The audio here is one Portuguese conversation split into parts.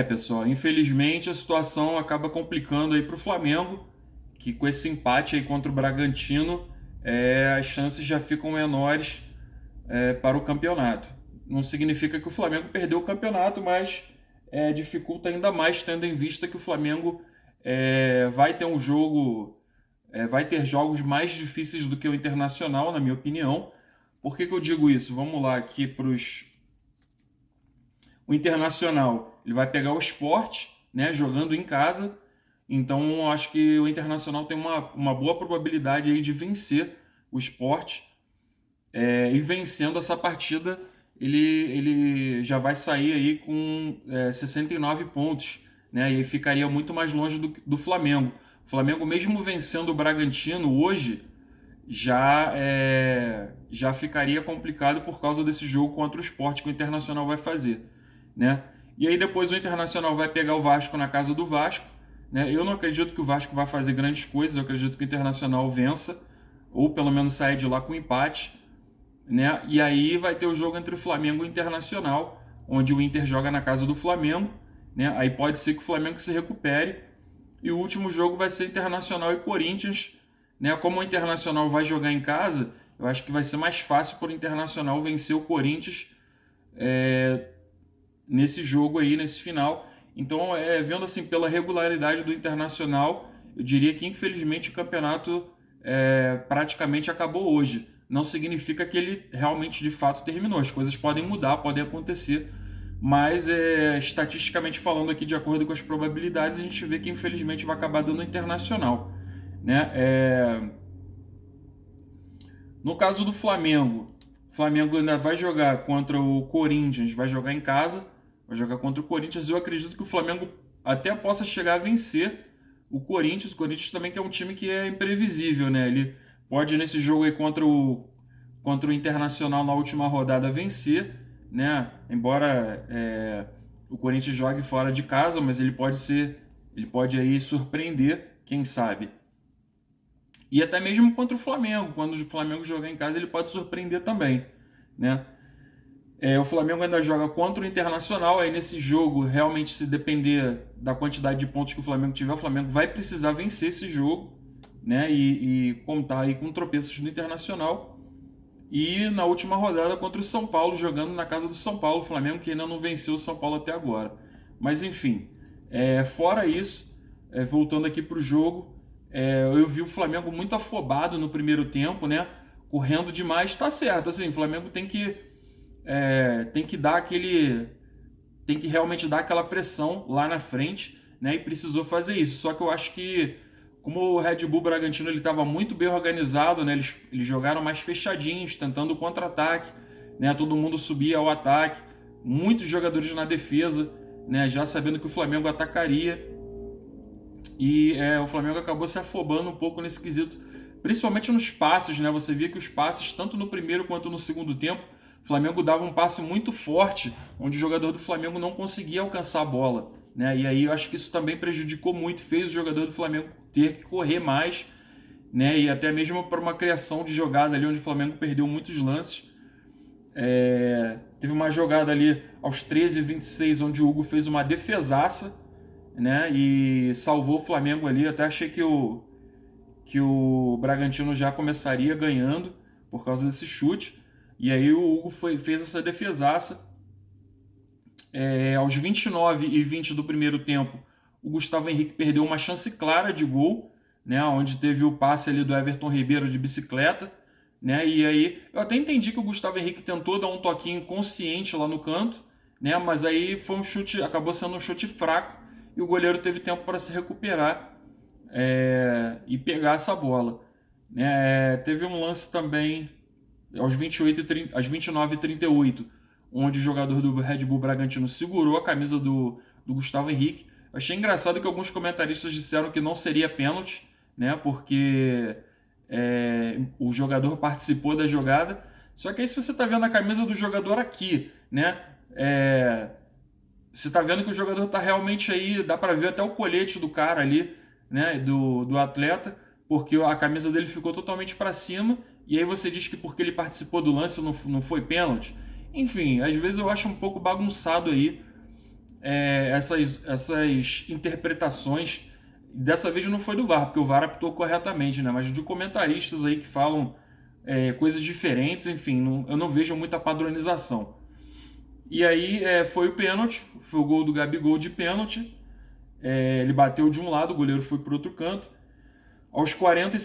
Pessoal, infelizmente a situação acaba complicando aí para o Flamengo, que com esse empate aí contra o Bragantino, as chances já ficam menores para o campeonato. Não significa que o Flamengo perdeu o campeonato, mas dificulta ainda mais, tendo em vista que o Flamengo vai ter um jogo, vai ter jogos mais difíceis do que o Internacional, na minha opinião. Por que eu digo isso? Vamos lá aqui para o Internacional. Ele vai pegar o Sport, né, jogando em casa. Então, acho que o Internacional tem uma boa probabilidade aí de vencer o Sport. E vencendo essa partida, ele já vai sair aí com 69 pontos, né? E aí ficaria muito mais longe do Flamengo. O Flamengo, mesmo vencendo o Bragantino hoje, já ficaria complicado por causa desse jogo contra o Sport que o Internacional vai fazer, né? E aí depois o Internacional vai pegar o Vasco na casa do Vasco, né? Eu não acredito que o Vasco vai fazer grandes coisas, eu acredito que o Internacional vença, ou pelo menos saia de lá com empate, né? E aí vai ter o jogo entre o Flamengo e o Internacional, onde o Inter joga na casa do Flamengo, né? Aí pode ser que o Flamengo se recupere. E o último jogo vai ser Internacional e Corinthians, né? Como o Internacional vai jogar em casa, eu acho que vai ser mais fácil para o Internacional vencer o Corinthians nesse jogo aí, nesse final. Então, vendo assim pela regularidade do Internacional, eu diria que infelizmente o campeonato praticamente acabou hoje. Não significa que ele realmente de fato terminou. As coisas podem mudar, podem acontecer, mas estatisticamente falando aqui, de acordo com as probabilidades, a gente vê que infelizmente vai acabar dando Internacional, né? No caso do Flamengo, o Flamengo ainda vai jogar contra o Corinthians, vai jogar em casa, vai jogar contra o Corinthians. Eu acredito que o Flamengo até possa chegar a vencer o Corinthians. O Corinthians também que é um time que é imprevisível, né? Ele pode nesse jogo aí contra o Internacional na última rodada vencer, né? Embora o Corinthians jogue fora de casa, mas ele pode aí surpreender, quem sabe. E até mesmo contra o Flamengo, quando o Flamengo jogar em casa, ele pode surpreender também, né? O Flamengo ainda joga contra o Internacional, aí nesse jogo, realmente, se depender da quantidade de pontos que o Flamengo tiver, o Flamengo vai precisar vencer esse jogo, né? E contar aí com tropeços do Internacional. E na última rodada contra o São Paulo, jogando na casa do São Paulo, o Flamengo que ainda não venceu o São Paulo até agora. Mas enfim, fora isso, voltando aqui para o jogo, eu vi o Flamengo muito afobado no primeiro tempo, né? Correndo demais, tá certo. Assim, o Flamengo tem que dar aquele, tem que realmente dar aquela pressão lá na frente, né? E precisou fazer isso. Só que eu acho que como o Red Bull Bragantino ele estava muito bem organizado, né? Eles jogaram mais fechadinhos, tentando o contra-ataque, né? Todo mundo subia ao ataque, muitos jogadores na defesa, né? Já sabendo que o Flamengo atacaria. E o Flamengo acabou se afobando um pouco nesse quesito, principalmente nos passes, né? Você via que os passes, tanto no primeiro quanto no segundo tempo, o Flamengo dava um passe muito forte, onde o jogador do Flamengo não conseguia alcançar a bola, né? E aí eu acho que isso também prejudicou muito, fez o jogador do Flamengo ter que correr mais, né? E até mesmo para uma criação de jogada ali, onde o Flamengo perdeu muitos lances. Teve uma jogada ali aos 13h26, onde o Hugo fez uma defesaça, né? E salvou o Flamengo ali. Eu até achei que o Bragantino já começaria ganhando por causa desse chute. E aí o Hugo fez essa defesaça. Aos 29h20 do primeiro tempo, o Gustavo Henrique perdeu uma chance clara de gol, né? Onde teve o passe ali do Everton Ribeiro de bicicleta, né? E aí eu até entendi que o Gustavo Henrique tentou dar um toquinho consciente lá no canto, né? Mas aí foi um chute, acabou sendo um chute fraco e o goleiro teve tempo para se recuperar e pegar essa bola, né? Teve um lance também aos 28 e 30, às 29h38, onde o jogador do Red Bull Bragantino segurou a camisa do Gustavo Henrique. Eu achei engraçado que alguns comentaristas disseram que não seria pênalti, né? Porque o jogador participou da jogada. Só que aí se você está vendo a camisa do jogador aqui, né? Você está vendo que o jogador está realmente aí, dá para ver até o colete do cara ali, né? Do atleta, porque a camisa dele ficou totalmente para cima. E aí você diz que porque ele participou do lance não foi pênalti. Enfim, às vezes eu acho um pouco bagunçado aí essas interpretações. Dessa vez não foi do VAR, porque o VAR apitou corretamente, né? Mas de comentaristas aí que falam coisas diferentes, enfim, eu não vejo muita padronização. E aí foi o pênalti, foi o gol do Gabigol de pênalti. Ele bateu de um lado, o goleiro foi para outro canto. Aos 40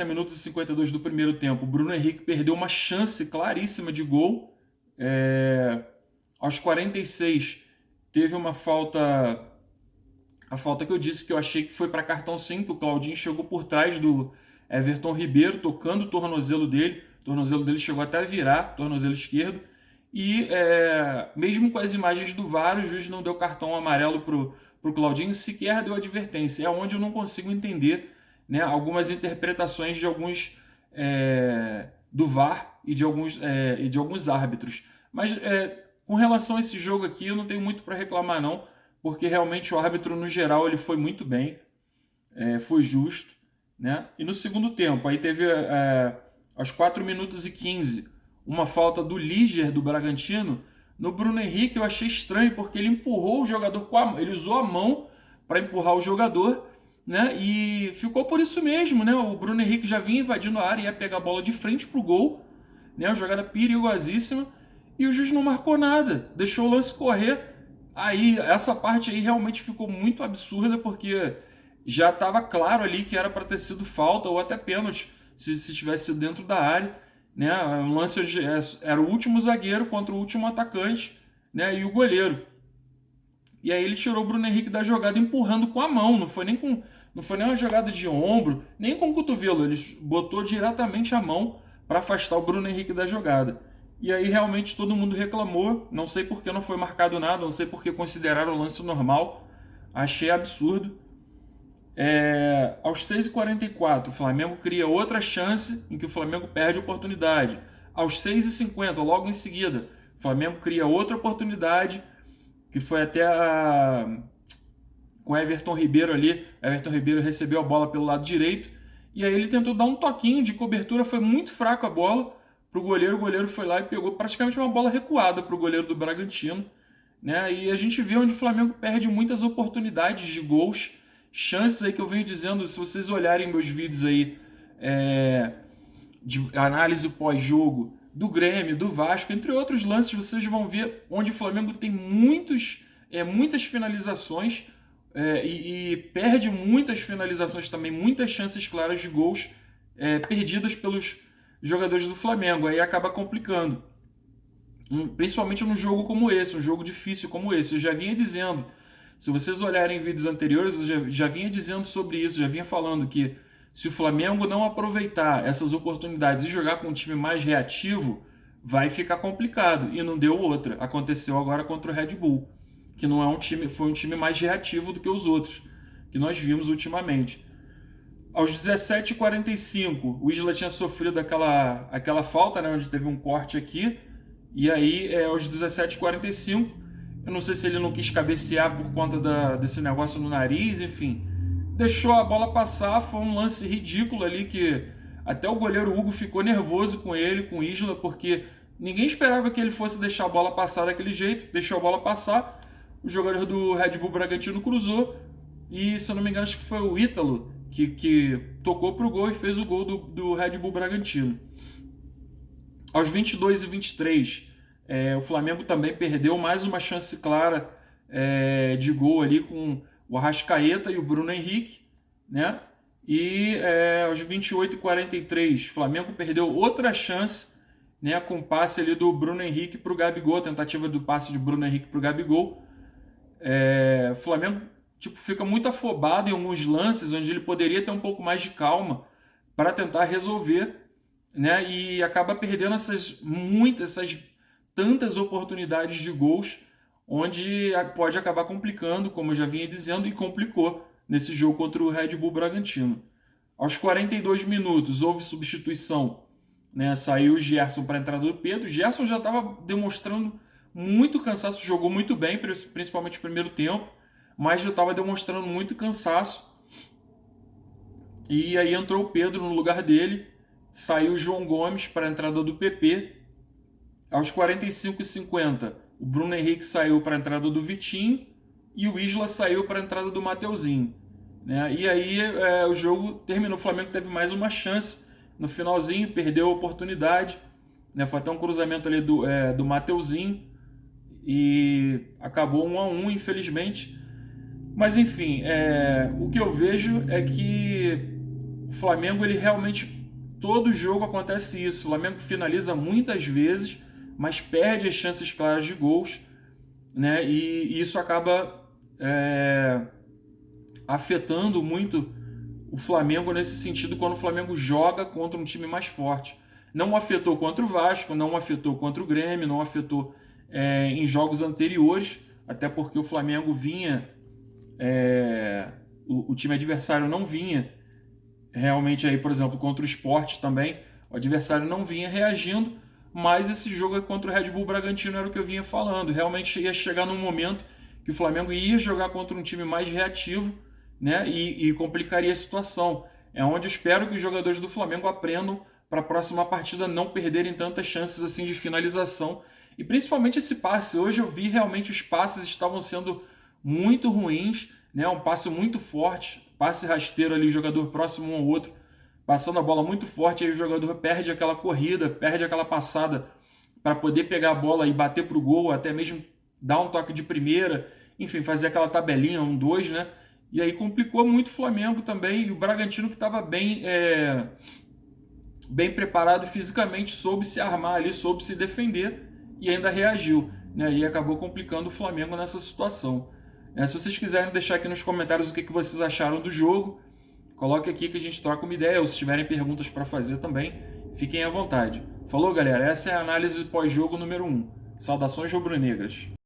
minutos e 52 do primeiro tempo, o Bruno Henrique perdeu uma chance claríssima de gol. Aos 46, teve uma falta, a falta que eu disse que eu achei que foi para cartão sim, que o Claudinho chegou por trás do Everton Ribeiro, tocando o tornozelo dele. O tornozelo dele chegou até a virar, tornozelo esquerdo. E mesmo com as imagens do VAR, o juiz não deu cartão amarelo pro Claudinho, sequer deu advertência. É onde eu não consigo entender, né, algumas interpretações de alguns do VAR e de alguns árbitros. Mas com relação a esse jogo aqui, eu não tenho muito para reclamar não, porque realmente o árbitro no geral ele foi muito bem, foi justo, né? E no segundo tempo, aí teve aos 4 minutos e 15 uma falta do Liger do Bragantino no Bruno Henrique. Eu achei estranho porque ele empurrou o jogador ele usou a mão para empurrar o jogador, né? E ficou por isso mesmo, né? O Bruno Henrique já vinha invadindo a área e ia pegar a bola de frente pro gol, né? Uma jogada perigosíssima e o juiz não marcou nada, deixou o lance correr. Aí essa parte aí realmente ficou muito absurda porque já estava claro ali que era para ter sido falta ou até pênalti se tivesse sido dentro da área, né? O lance era o último zagueiro contra o último atacante, né? E o goleiro. E aí ele tirou o Bruno Henrique da jogada empurrando com a mão, não foi nem uma jogada de ombro, nem com o cotovelo, ele botou diretamente a mão para afastar o Bruno Henrique da jogada. E aí realmente todo mundo reclamou, não sei por que não foi marcado nada, não sei por que consideraram o lance normal, achei absurdo. Aos 6h44, o Flamengo cria outra chance em que o Flamengo perde a oportunidade. Aos 6h50, logo em seguida, o Flamengo cria outra oportunidade, que foi até com o Everton Ribeiro ali. O Everton Ribeiro recebeu a bola pelo lado direito, e aí ele tentou dar um toquinho de cobertura, foi muito fraco a bola para o goleiro foi lá e pegou praticamente uma bola recuada para o goleiro do Bragantino, né? E a gente vê onde o Flamengo perde muitas oportunidades de gols, chances aí que eu venho dizendo, se vocês olharem meus vídeos aí de análise pós-jogo do Grêmio, do Vasco, entre outros lances, vocês vão ver onde o Flamengo tem muitas finalizações e perde muitas finalizações também, muitas chances claras de gols perdidas pelos jogadores do Flamengo, aí acaba complicando. Principalmente num jogo como esse, um jogo difícil como esse. Eu já vinha dizendo, se vocês olharem vídeos anteriores, eu já vinha dizendo sobre isso, já vinha falando que se o Flamengo não aproveitar essas oportunidades e jogar com um time mais reativo, vai ficar complicado. E não deu outra. Aconteceu agora contra o Red Bull, que não é um time, foi um time mais reativo do que os outros que nós vimos ultimamente. Aos 17h45, o Isla tinha sofrido aquela falta, né, onde teve um corte aqui. E aí, aos 17h45, eu não sei se ele não quis cabecear por conta desse negócio no nariz, enfim. Deixou a bola passar, foi um lance ridículo ali que até o goleiro Hugo ficou nervoso com ele, com o Isla, porque ninguém esperava que ele fosse deixar a bola passar daquele jeito. Deixou a bola passar, o jogador do Red Bull Bragantino cruzou e, se eu não me engano, acho que foi o Ítalo que tocou pro gol e fez o gol do Red Bull Bragantino. Aos 22h23, o Flamengo também perdeu mais uma chance clara de gol ali com o Arrascaeta e o Bruno Henrique, né? E aos 28h43, o Flamengo perdeu outra chance, né, com o passe ali do Bruno Henrique para o Gabigol, tentativa do passe de Bruno Henrique para o Gabigol. O Flamengo fica muito afobado em alguns lances onde ele poderia ter um pouco mais de calma para tentar resolver, né? E acaba perdendo essas tantas oportunidades de gols, onde pode acabar complicando, como eu já vinha dizendo, e complicou nesse jogo contra o Red Bull Bragantino. Aos 42 minutos houve substituição, né? Saiu o Gerson para a entrada do Pedro. O Gerson já estava demonstrando muito cansaço, jogou muito bem, principalmente no primeiro tempo, mas já estava demonstrando muito cansaço. E aí entrou o Pedro no lugar dele, saiu o João Gomes para a entrada do PP. Aos 45h50 o Bruno Henrique saiu para a entrada do Vitinho e o Isla saiu para a entrada do Mateuzinho, né? E aí o jogo terminou, o Flamengo teve mais uma chance no finalzinho, perdeu a oportunidade, né? Foi até um cruzamento ali do Mateuzinho e acabou 1-1, infelizmente. Mas enfim, o que eu vejo é que o Flamengo, ele realmente, todo jogo acontece isso. O Flamengo finaliza muitas vezes, mas perde as chances claras de gols, né? E isso acaba afetando muito o Flamengo nesse sentido quando o Flamengo joga contra um time mais forte. Não afetou contra o Vasco, não afetou contra o Grêmio, não afetou em jogos anteriores, até porque o Flamengo vinha, o time adversário não vinha realmente aí, por exemplo, contra o Sport também, o adversário não vinha reagindo, mas esse jogo contra o Red Bull Bragantino era o que eu vinha falando. Realmente ia chegar num momento que o Flamengo ia jogar contra um time mais reativo, né, e complicaria a situação. É onde eu espero que os jogadores do Flamengo aprendam para a próxima partida não perderem tantas chances assim de finalização. E principalmente esse passe. Hoje eu vi realmente os passes estavam sendo muito ruins, né, um passe muito forte, passe rasteiro ali, o jogador próximo um ao outro, passando a bola muito forte, aí o jogador perde aquela corrida, perde aquela passada para poder pegar a bola e bater para o gol, até mesmo dar um toque de primeira, enfim, fazer aquela tabelinha, 1-2, né? E aí complicou muito o Flamengo também, e o Bragantino que estava bem preparado fisicamente, soube se armar ali, soube se defender e ainda reagiu, né? E acabou complicando o Flamengo nessa situação. Se vocês quiserem deixar aqui nos comentários o que vocês acharam do jogo, coloque aqui que a gente troca uma ideia, ou se tiverem perguntas para fazer também, fiquem à vontade. Falou, galera? Essa é a análise pós-jogo número 1. Saudações rubro-negras.